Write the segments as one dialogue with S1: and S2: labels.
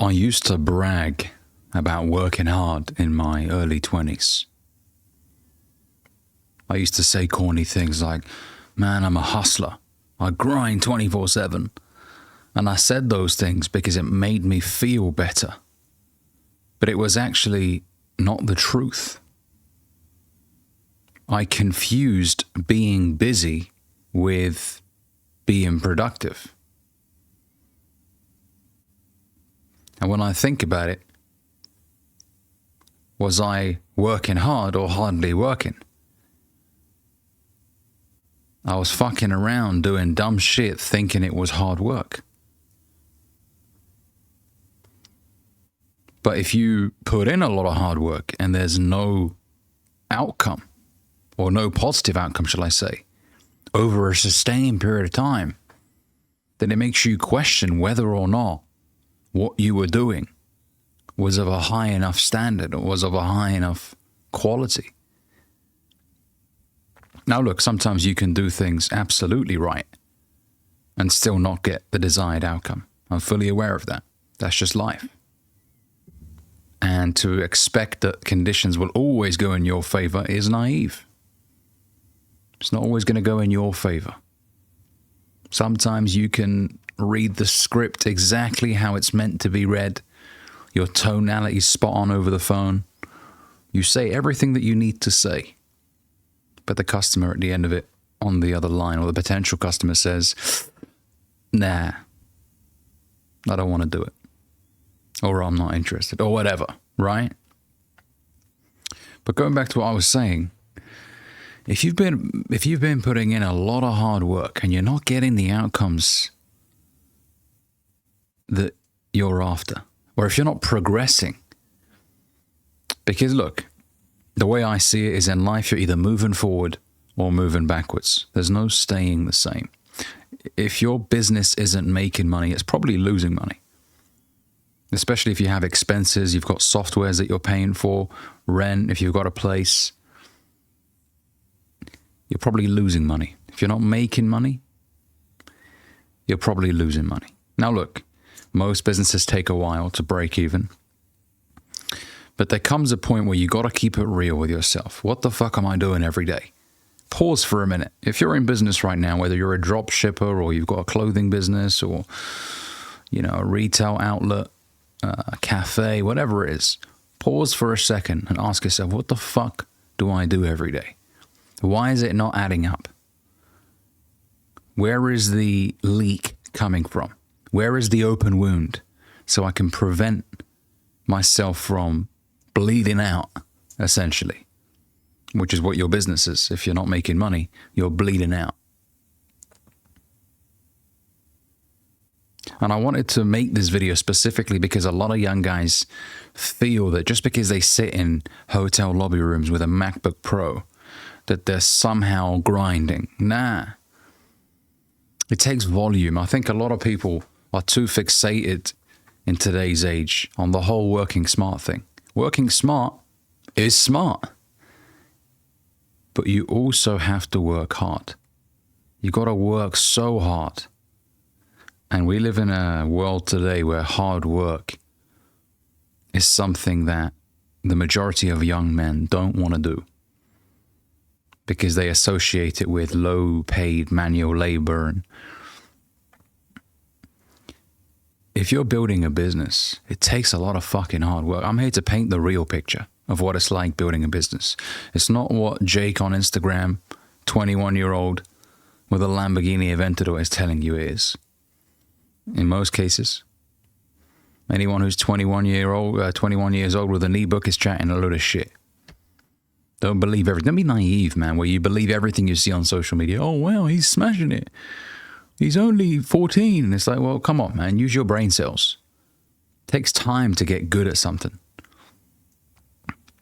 S1: I used to brag about working hard in my early 20s. I used to say corny things like, man, I'm a hustler. I grind 24/7. And I said those things because it made me feel better. But it was actually not the truth. I confused being busy with being productive. And when I think about it, was I working hard or hardly working? I was fucking around doing dumb shit thinking it was hard work. But if you put in a lot of hard work and there's no outcome, or no positive outcome, shall I say, over a sustained period of time, then it makes you question whether or not what you were doing was of a high enough standard or was of a high enough quality. Now look, sometimes you can do things absolutely right and still not get the desired outcome. I'm fully aware of that. That's just life. And to expect that conditions will always go in your favor is naive. It's not always going to go in your favor. Sometimes you can read the script exactly how it's meant to be read. Your tonality's spot on over the phone. You say everything that you need to say. But the customer at the end of it, on the other line, or the potential customer says, nah, I don't want to do it. Or I'm not interested, or whatever, right? But going back to what I was saying, if you've been putting in a lot of hard work and you're not getting the outcomes that you're after, or if you're not progressing, because look, the way I see it is in life, you're either moving forward or moving backwards. There's no staying the same. If your business isn't making money, it's probably losing money. Especially if you have expenses, you've got softwares that you're paying for, rent, if you've got a place, you're probably losing money. If you're not making money, you're probably losing money. Now look, most businesses take a while to break even. But there comes a point where you got to keep it real with yourself. What the fuck am I doing every day? Pause for a minute. If you're in business right now, whether you're a drop shipper or you've got a clothing business or, a retail outlet, a cafe, whatever it is, pause for a second and ask yourself, what the fuck do I do every day? Why is it not adding up? Where is the leak coming from? Where is the open wound? So I can prevent myself from bleeding out, essentially, which is what your business is. If you're not making money, you're bleeding out. And I wanted to make this video specifically because a lot of young guys feel that just because they sit in hotel lobby rooms with a MacBook Pro, that they're somehow grinding. Nah. It takes volume. I think a lot of people are too fixated in today's age on the whole working smart thing. Working smart is smart. But you also have to work hard. You got to work so hard. And we live in a world today where hard work is something that the majority of young men don't want to do because they associate it with low-paid manual labor. And if you're building a business, it takes a lot of fucking hard work. I'm here to paint the real picture of what it's like building a business. It's not what Jake on Instagram, 21-year-old with a Lamborghini Aventador, is telling you it is. In most cases, anyone who's 21 years old with an ebook is chatting a load of shit. Don't believe everything. Don't be naive, man, where you believe everything you see on social media. Oh, well, he's smashing it. He's only 14. And it's like, well, come on, man. Use your brain cells. It takes time to get good at something.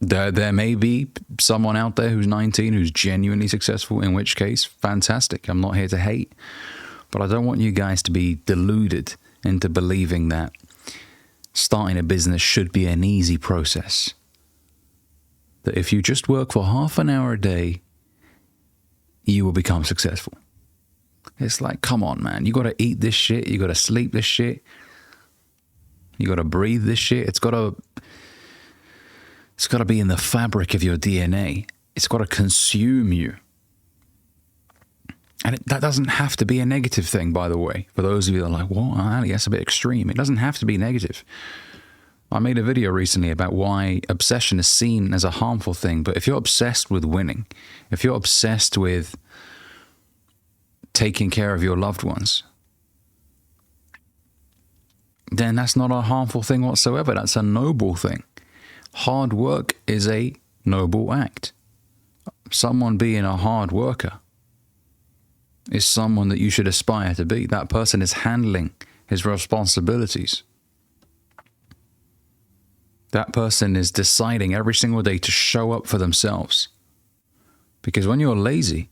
S1: There may be someone out there who's 19 who's genuinely successful, in which case, fantastic. I'm not here to hate. But I don't want you guys to be deluded into believing that starting a business should be an easy process. That if you just work for half an hour a day, you will become successful. It's like, come on, man. You got to eat this shit. You got to sleep this shit. You got to breathe this shit. It's got to be in the fabric of your DNA. It's got to consume you. And that doesn't have to be a negative thing, by the way. For those of you that are like, what, Ali, that's a bit extreme. It doesn't have to be negative. I made a video recently about why obsession is seen as a harmful thing. But if you're obsessed with winning, if you're obsessed with taking care of your loved ones, then that's not a harmful thing whatsoever. That's a noble thing. Hard work is a noble act. Someone being a hard worker is someone that you should aspire to be. That person is handling his responsibilities. That person is deciding every single day to show up for themselves. Because when you're lazy,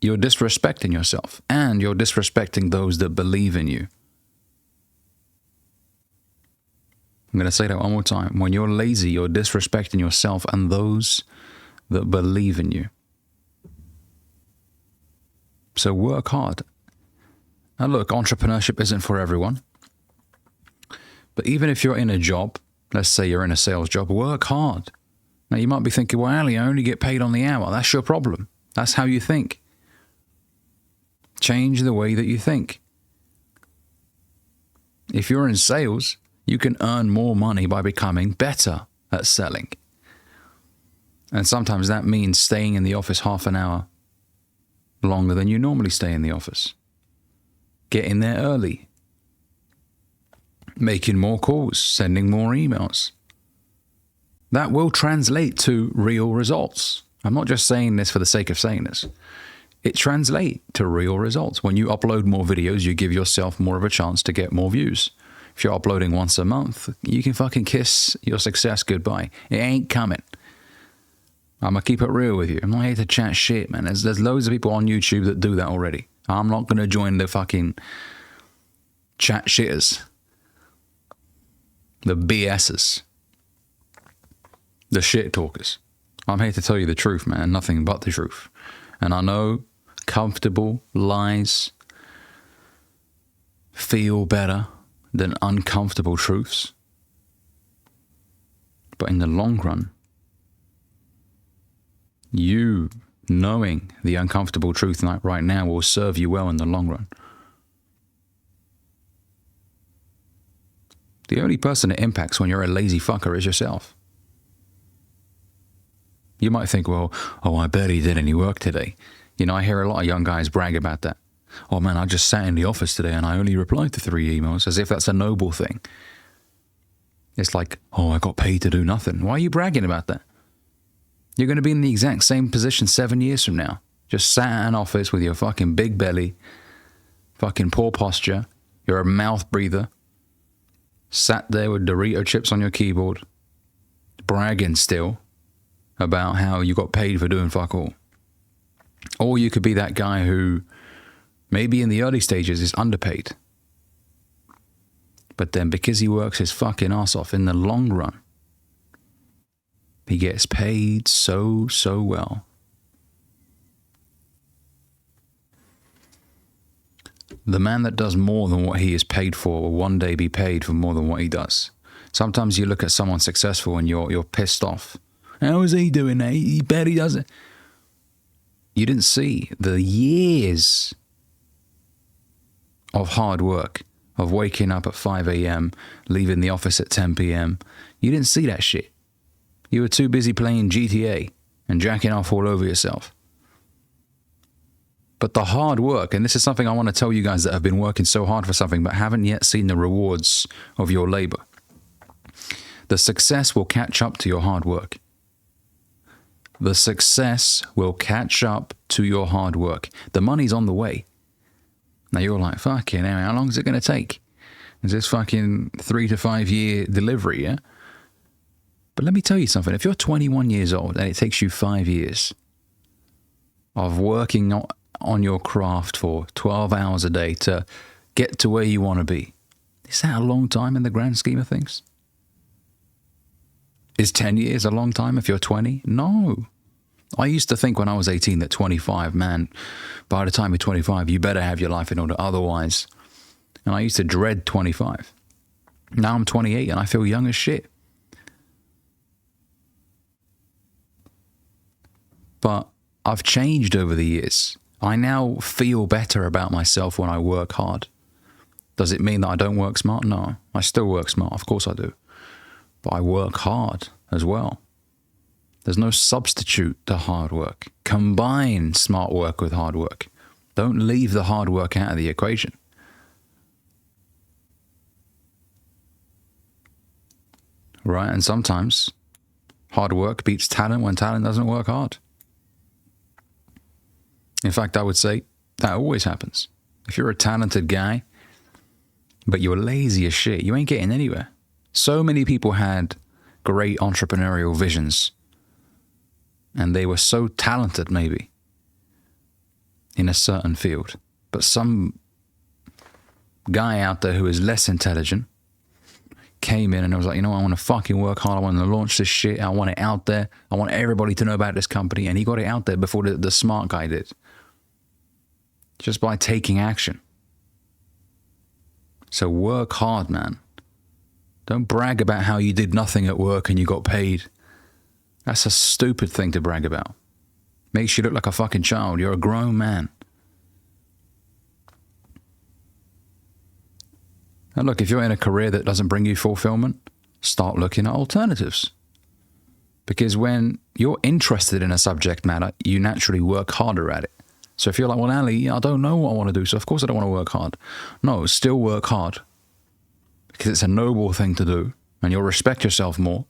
S1: you're disrespecting yourself and you're disrespecting those that believe in you. I'm going to say that one more time. When you're lazy, you're disrespecting yourself and those that believe in you. So work hard. Now look, entrepreneurship isn't for everyone. But even if you're in a job, let's say you're in a sales job, work hard. Now you might be thinking, well, Ali, I only get paid on the hour. That's your problem. That's how you think. Change the way that you think. If you're in sales, you can earn more money by becoming better at selling. And sometimes that means staying in the office half an hour longer than you normally stay in the office. Getting there early. Making more calls, sending more emails. That will translate to real results. I'm not just saying this for the sake of saying this. It translates to real results. When you upload more videos, you give yourself more of a chance to get more views. If you're uploading once a month, you can fucking kiss your success goodbye. It ain't coming. I'm going to keep it real with you. I'm not here to chat shit, man. There's loads of people on YouTube that do that already. I'm not going to join the fucking chat shitters. The BSers. The shit talkers. I'm here to tell you the truth, man. Nothing but the truth. And I know comfortable lies feel better than uncomfortable truths. But in the long run, you knowing the uncomfortable truth right now will serve you well in the long run. The only person it impacts when you're a lazy fucker is yourself. You might think, well, I barely did any work today. You know, I hear a lot of young guys brag about that. Oh man, I just sat in the office today and I only replied to 3 emails, as if that's a noble thing. It's like, oh, I got paid to do nothing. Why are you bragging about that? You're going to be in the exact same position 7 years from now. Just sat in an office with your fucking big belly, fucking poor posture. You're a mouth breather. Sat there with Dorito chips on your keyboard, bragging still about how you got paid for doing fuck all. Or you could be that guy who maybe in the early stages is underpaid. But then because he works his fucking ass off, in the long run, he gets paid so well. The man that does more than what he is paid for will one day be paid for more than what he does. Sometimes you look at someone successful and you're pissed off. How is he doing that? He barely does it. You didn't see the years of hard work, of waking up at 5 a.m., leaving the office at 10 p.m. You didn't see that shit. You were too busy playing GTA and jacking off all over yourself. But the hard work, and this is something I want to tell you guys that have been working so hard for something but haven't yet seen the rewards of your labor. The success will catch up to your hard work. The success will catch up to your hard work. The money's on the way. Now you're like, fucking hell, how long is it going to take? Is this fucking 3 to 5 year delivery, yeah? But let me tell you something. If you're 21 years old and it takes you 5 years of working on your craft for 12 hours a day to get to where you want to be, is that a long time in the grand scheme of things? Is 10 years a long time if you're 20? No. I used to think when I was 18 that 25, man, by the time you're 25, you better have your life in order otherwise. And I used to dread 25. Now I'm 28 and I feel young as shit. But I've changed over the years. I now feel better about myself when I work hard. Does it mean that I don't work smart? No, I still work smart. Of course I do. But I work hard as well. There's no substitute to hard work. Combine smart work with hard work. Don't leave the hard work out of the equation. Right? And sometimes hard work beats talent when talent doesn't work hard. In fact, I would say that always happens. If you're a talented guy, but you're lazy as shit, you ain't getting anywhere. So many people had great entrepreneurial visions, and they were so talented maybe in a certain field. But some guy out there who is less intelligent came in and I was like, you know, I want to fucking work hard. I want to launch this shit. I want it out there. I want everybody to know about this company. And he got it out there before the smart guy did. Just by taking action. So work hard, man. Don't brag about how you did nothing at work and you got paid. That's a stupid thing to brag about. Makes you look like a fucking child. You're a grown man. And look, if you're in a career that doesn't bring you fulfillment, start looking at alternatives. Because when you're interested in a subject matter, you naturally work harder at it. So if you're like, well, Ali, I don't know what I want to do, so of course I don't want to work hard. No, still work hard. Because it's a noble thing to do, and you'll respect yourself more.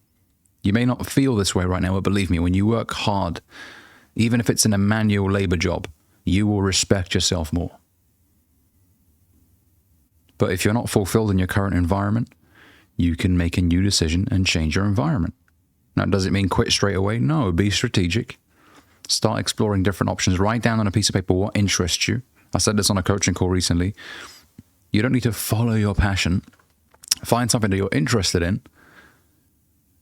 S1: You may not feel this way right now, but believe me, when you work hard, even if it's in a manual labor job, you will respect yourself more. But if you're not fulfilled in your current environment, you can make a new decision and change your environment. Now, does it mean quit straight away? No, be strategic. Start exploring different options. Write down on a piece of paper what interests you. I said this on a coaching call recently. You don't need to follow your passion. Find something that you're interested in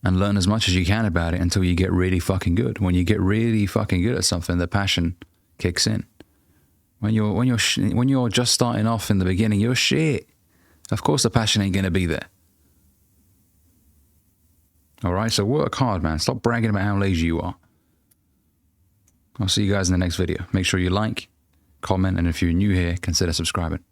S1: and learn as much as you can about it until you get really fucking good. When you get really fucking good at something, the passion kicks in. When you're just starting off in the beginning, you're shit. Of course the passion ain't going to be there. All right, so work hard, man. Stop bragging about how lazy you are. I'll see you guys in the next video. Make sure you like, comment, and if you're new here, consider subscribing.